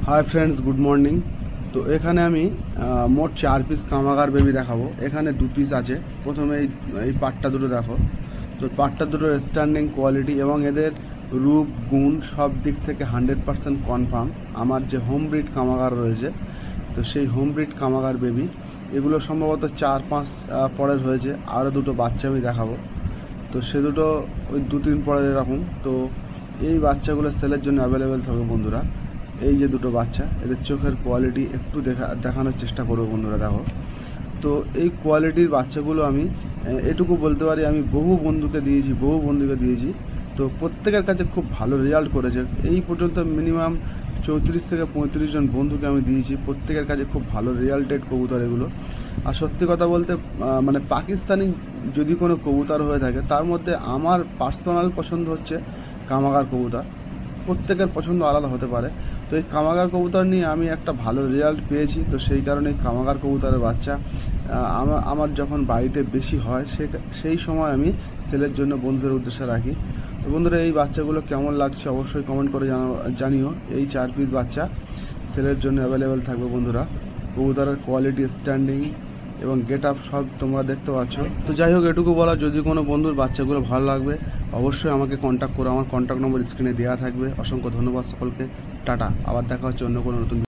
Hi friends, good morning. तो एखाने आमी मोट 4 पिस कामागार बेबी देखाबो। एखाने 2 पिस आछे। प्रथमे এই পাটটা দুটো দেখো। তো পাটটা দুটোর স্ট্যান্ডিং কোয়ালিটি এবং এদের রূপ গুণ সব দিক থেকে 100% কনফার্ম। আমার যে হোম ব্রিড কামাগার রয়েছে, তো সেই হোম ব্রিড কামাগার বেবি এগুলো সম্ভবত 4-5 পরের হয়েছে। আরও দুটো বাচ্চা আমি দেখাবো। তো সে দুটো ওই 2-3 পরের এরকম। তো এই বাচ্চাগুলো সেলের জন্য অ্যাভেলেবেল থাকবে বন্ধুরা। এই যে দুটো বাচ্চা, এদের চোখের কোয়ালিটি একটু দেখানোর চেষ্টা করবো বন্ধুরা। দেখো, তো এই কোয়ালিটির বাচ্চাগুলো আমি এটুকু বলতে পারি, আমি বহু বন্ধুকে দিয়েছি। তো প্রত্যেকের কাছে খুব ভালো রেজাল্ট করেছে। এই পর্যন্ত মিনিমাম 34 থেকে 35 জন বন্ধুকে আমি দিয়েছি। প্রত্যেকের কাছে খুব ভালো রেজাল্টেড কবুতর এগুলো। আর সত্যি কথা বলতে মানে পাকিস্তানি যদি কোনো কবুতর হয়ে থাকে, তার মধ্যে আমার পার্সোনাল পছন্দ হচ্ছে কামাগার কবুতর। প্রত্যেকের পছন্দ আলাদা হতে পারে। তো এই কামাগার কবুতর নিয়ে আমি একটা ভালো রেজাল্ট পেয়েছি। তো সেই কারণে কামাগার কবুতরের বাচ্চা আমার যখন বাড়িতে বেশি হয় সেই সময় আমি সেলের জন্য বন্ধুদের উদ্দেশ্যে রাখি। তো বন্ধুরা, এই বাচ্চাগুলো কেমন লাগছে অবশ্যই কমেন্ট করে জানিও। এই 4 পিস বাচ্চা সেলের জন্য অ্যাভেলেবেল থাকবে বন্ধুরা। কবুতরের কোয়ালিটি, স্ট্যান্ডিং এবং গেট আপ সব তোমরা দেখতে পাচ্ছ। তো যাই হোক, এটুকু বলা, যদি কোনো বন্ধুর বাচ্চাগুলো ভালো লাগবে অবশ্যই আমাকে কন্ট্যাক্ট করো। আমার কন্ট্যাক্ট নম্বর স্ক্রিনে দেওয়া থাকবে। অসংখ্য ধন্যবাদ সকলকে। টাটা। আবার দেখা হচ্ছে অন্য কোনো নতুন